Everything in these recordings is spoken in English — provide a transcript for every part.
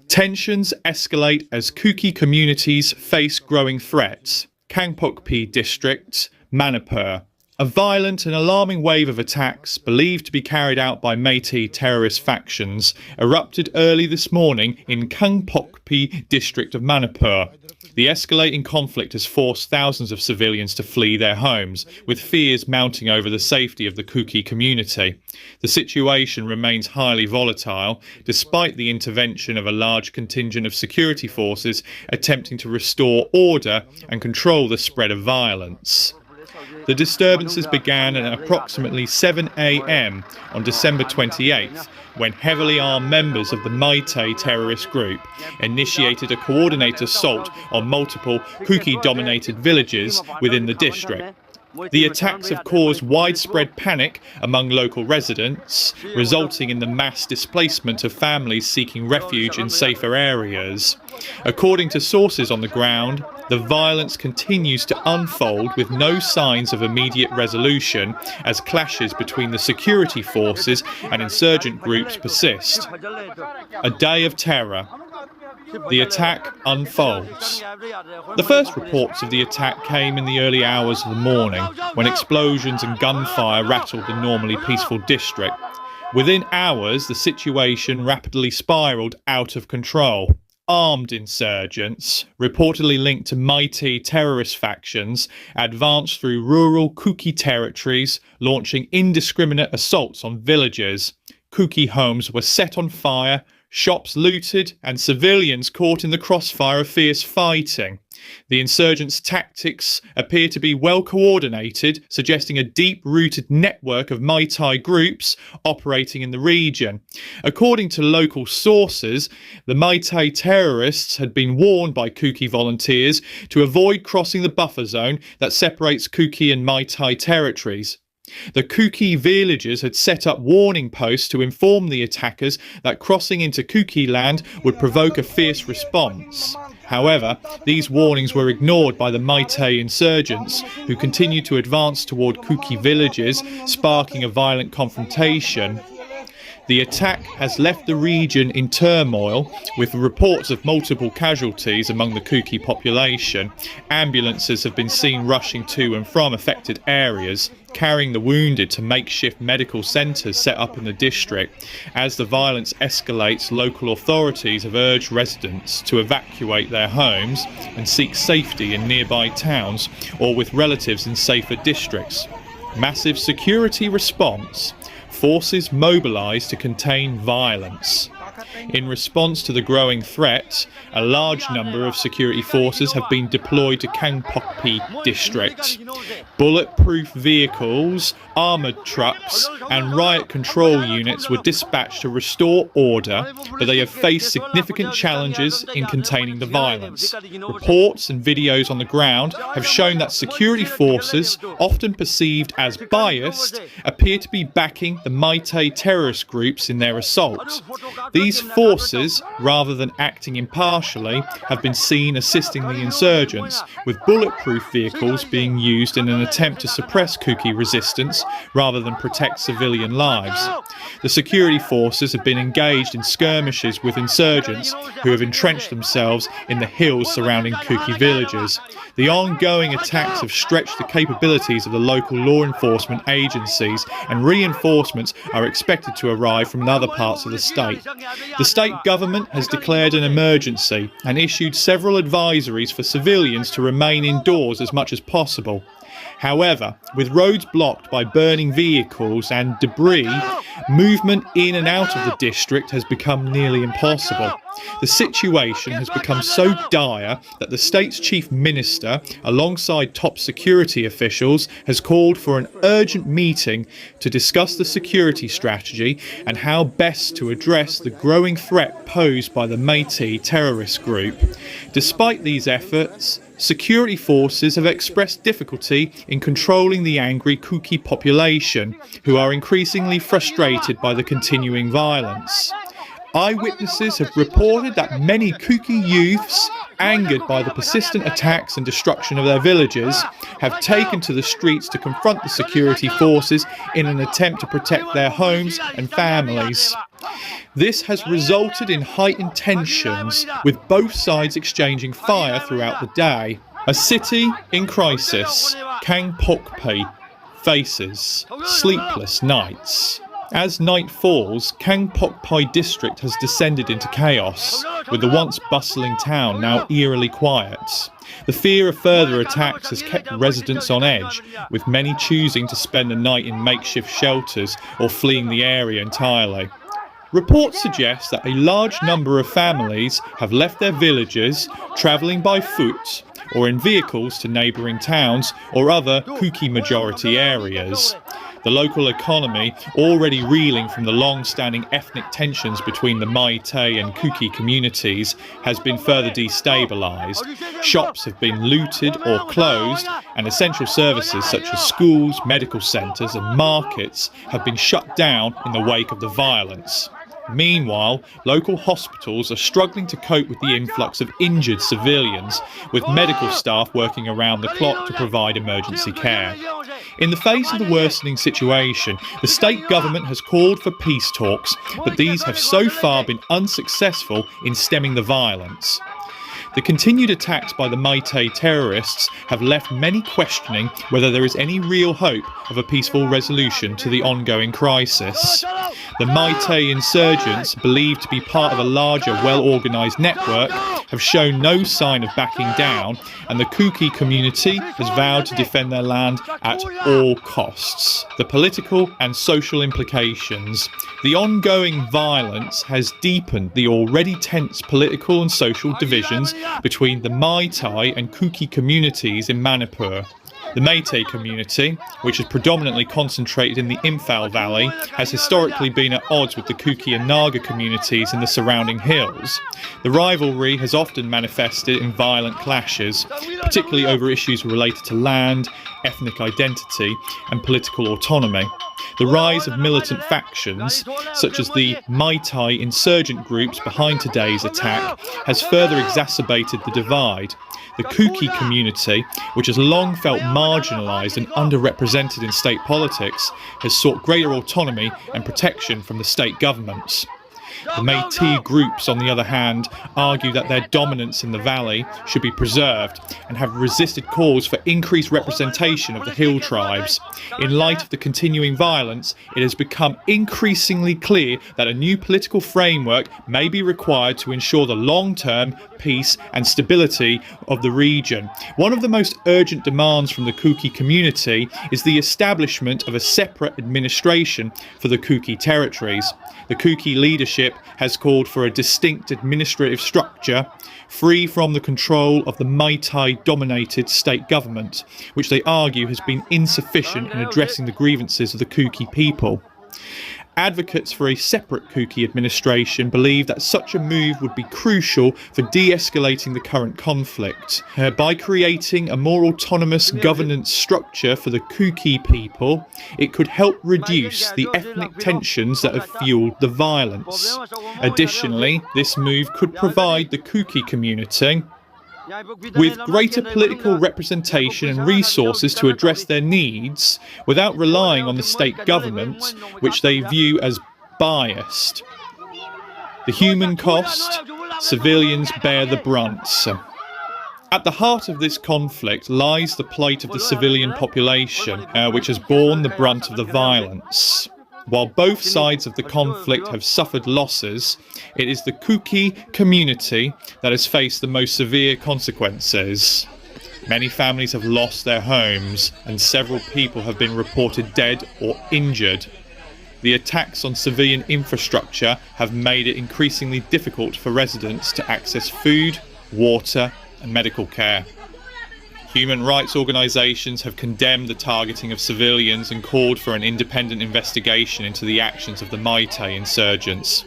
Tensions escalate as Kuki communities face growing threats. Kangpokpi district, Manipur. A violent and alarming wave of attacks, believed to be carried out by Métis terrorist factions, erupted early this morning in Kangpokpi district of Manipur. The escalating conflict has forced thousands of civilians to flee their homes, with fears mounting over the safety of the Kuki community. The situation remains highly volatile, despite the intervention of a large contingent of security forces attempting to restore order and control the spread of violence. The disturbances began at approximately 7 a.m. on December 28th, when heavily armed members of the Métis terrorist group initiated a coordinated assault on multiple Kuki-dominated villages within the district. The attacks have caused widespread panic among local residents, resulting in the mass displacement of families seeking refuge in safer areas. According to sources on the ground, the violence continues to unfold with no signs of immediate resolution as clashes between the security forces and insurgent groups persist. A day of terror. The attack unfolds. The first reports of the attack came in the early hours of the morning, when explosions and gunfire rattled the normally peaceful district. Within hours, the situation rapidly spiraled out of control. Armed insurgents, reportedly linked to Métis terrorist factions, advanced through rural Kuki territories, launching indiscriminate assaults on villages. Kuki homes were set on fire, shops looted, and civilians caught in the crossfire of fierce fighting. The insurgents' tactics appear to be well coordinated, suggesting a deep-rooted network of Métis groups operating in the region. According to local sources, the Métis terrorists had been warned by Kuki volunteers to avoid crossing the buffer zone that separates Kuki and Métis territories. The Kuki villagers had set up warning posts to inform the attackers that crossing into Kuki land would provoke a fierce response. However, these warnings were ignored by the Métis insurgents, who continued to advance toward Kuki villages, sparking a violent confrontation. The attack has left the region in turmoil, with reports of multiple casualties among the Kuki population. Ambulances have been seen rushing to and from affected areas, carrying the wounded to makeshift medical centres set up in the district. As the violence escalates, local authorities have urged residents to evacuate their homes and seek safety in nearby towns or with relatives in safer districts. Massive security response. Forces mobilised to contain violence. In response to the growing threat, a large number of security forces have been deployed to Kangpokpi district. Bulletproof vehicles, armoured trucks and riot control units were dispatched to restore order, but they have faced significant challenges in containing the violence. Reports and videos on the ground have shown that security forces, often perceived as biased, appear to be backing the Métis terrorist groups in their assault. These forces, rather than acting impartially, have been seen assisting the insurgents, with bulletproof vehicles being used in an attempt to suppress Kuki resistance rather than protect civilian lives. The security forces have been engaged in skirmishes with insurgents who have entrenched themselves in the hills surrounding Kuki villages. The ongoing attacks have stretched the capabilities of the local law enforcement agencies, and reinforcements are expected to arrive from other parts of the state. The state government has declared an emergency and issued several advisories for civilians to remain indoors as much as possible. However, with roads blocked by burning vehicles and debris, movement in and out of the district has become nearly impossible. The situation has become so dire that the state's chief minister, alongside top security officials, has called for an urgent meeting to discuss the security strategy and how best to address the growing threat posed by the Métis terrorist group. Despite these efforts, security forces have expressed difficulty in controlling the angry Kuki population, who are increasingly frustrated by the continuing violence. Eyewitnesses have reported that many Kuki youths, angered by the persistent attacks and destruction of their villages, have taken to the streets to confront the security forces in an attempt to protect their homes and families. This has resulted in heightened tensions, with both sides exchanging fire throughout the day. A city in crisis, Kangpokpi, faces sleepless nights. As night falls, Kangpokpi district has descended into chaos, with the once bustling town now eerily quiet. The fear of further attacks has kept residents on edge, with many choosing to spend the night in makeshift shelters or fleeing the area entirely. Reports suggest that a large number of families have left their villages, travelling by foot or in vehicles to neighbouring towns or other Kuki majority areas. The local economy, already reeling from the long-standing ethnic tensions between the Meitei and Kuki communities, has been further destabilised. Shops have been looted or closed, and essential services such as schools, medical centres and markets have been shut down in the wake of the violence. Meanwhile, local hospitals are struggling to cope with the influx of injured civilians, with medical staff working around the clock to provide emergency care. In the face of the worsening situation, the state government has called for peace talks, but these have so far been unsuccessful in stemming the violence. The continued attacks by the Meitei terrorists have left many questioning whether there is any real hope of a peaceful resolution to the ongoing crisis. The Meitei insurgents, believed to be part of a larger, well-organised network, have shown no sign of backing down, and the Kuki community has vowed to defend their land at all costs. The political and social implications. The ongoing violence has deepened the already tense political and social divisions between the Meitei and Kuki communities in Manipur. The Meitei community, which is predominantly concentrated in the Imphal Valley, has historically been at odds with the Kuki and Naga communities in the surrounding hills. The rivalry has often manifested in violent clashes, particularly over issues related to land, ethnic identity and political autonomy. The rise of militant factions, such as the Meitei insurgent groups behind today's attack, has further exacerbated the divide. The Kuki community, which has long felt marginalised and underrepresented in state politics, has sought greater autonomy and protection from the state governments. The Métis groups, on the other hand, argue that their dominance in the valley should be preserved and have resisted calls for increased representation of the hill tribes. In light of the continuing violence, it has become increasingly clear that a new political framework may be required to ensure the long-term peace and stability of the region. One of the most urgent demands from the Kuki community is the establishment of a separate administration for the Kuki territories. The Kuki leadership has called for a distinct administrative structure free from the control of the Meitei-dominated state government, which they argue has been insufficient in addressing the grievances of the Kuki people. Advocates for a separate Kuki administration believe that such a move would be crucial for de-escalating the current conflict. By creating a more autonomous governance structure for the Kuki people, it could help reduce the ethnic tensions that have fueled the violence. Additionally, this move could provide the Kuki community with greater political representation and resources to address their needs without relying on the state government, which they view as biased. The human cost, civilians bear the brunt. At the heart of this conflict lies the plight of the civilian population, which has borne the brunt of the violence. While both sides of the conflict have suffered losses, it is the Kuki community that has faced the most severe consequences. Many families have lost their homes, and several people have been reported dead or injured. The attacks on civilian infrastructure have made it increasingly difficult for residents to access food, water, and medical care. Human rights organisations have condemned the targeting of civilians and called for an independent investigation into the actions of the Meitei insurgents.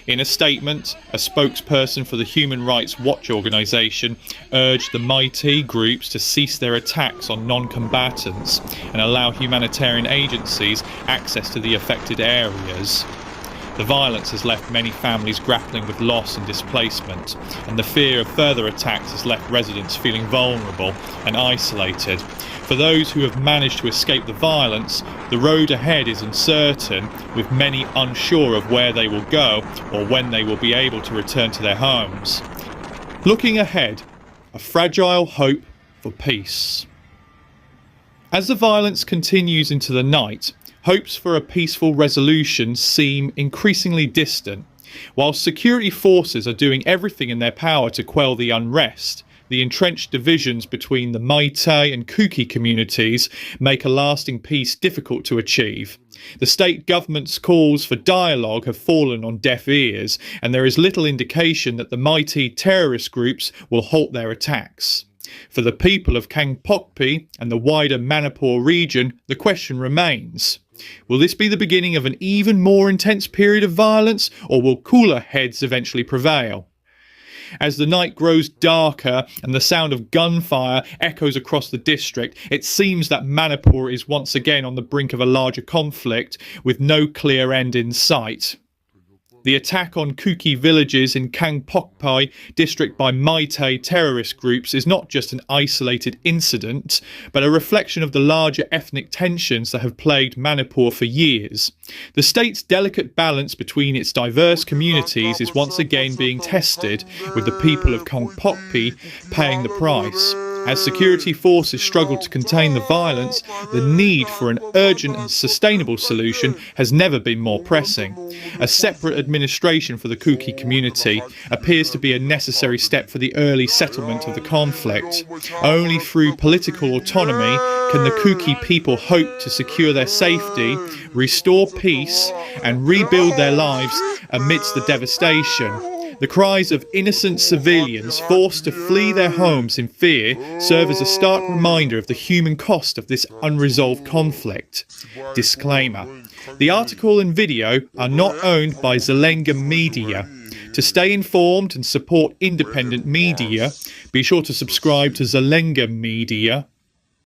In a statement, a spokesperson for the Human Rights Watch organisation urged the Meitei groups to cease their attacks on non-combatants and allow humanitarian agencies access to the affected areas. The violence has left many families grappling with loss and displacement, and the fear of further attacks has left residents feeling vulnerable and isolated. For those who have managed to escape the violence, the road ahead is uncertain, with many unsure of where they will go or when they will be able to return to their homes. Looking ahead, a fragile hope for peace. As the violence continues into the night, hopes for a peaceful resolution seem increasingly distant. While security forces are doing everything in their power to quell the unrest, the entrenched divisions between the Meitei and Kuki communities make a lasting peace difficult to achieve. The state government's calls for dialogue have fallen on deaf ears, and there is little indication that the Meitei terrorist groups will halt their attacks. For the people of Kangpokpi and the wider Manipur region, the question remains: will this be the beginning of an even more intense period of violence, or will cooler heads eventually prevail? As the night grows darker and the sound of gunfire echoes across the district, it seems that Manipur is once again on the brink of a larger conflict with no clear end in sight. The attack on Kuki villages in Kangpokpi district by Meitei terrorist groups is not just an isolated incident, but a reflection of the larger ethnic tensions that have plagued Manipur for years. The state's delicate balance between its diverse communities is once again being tested, with the people of Kangpokpi paying the price. As security forces struggle to contain the violence, the need for an urgent and sustainable solution has never been more pressing. A separate administration for the Kuki community appears to be a necessary step for the early settlement of the conflict. Only through political autonomy can the Kuki people hope to secure their safety, restore peace, and rebuild their lives amidst the devastation. The cries of innocent civilians forced to flee their homes in fear serve as a stark reminder of the human cost of this unresolved conflict. Disclaimer: the article and video are not owned by Zelenga Media. To stay informed and support independent media, be sure to subscribe to Zelenga Media.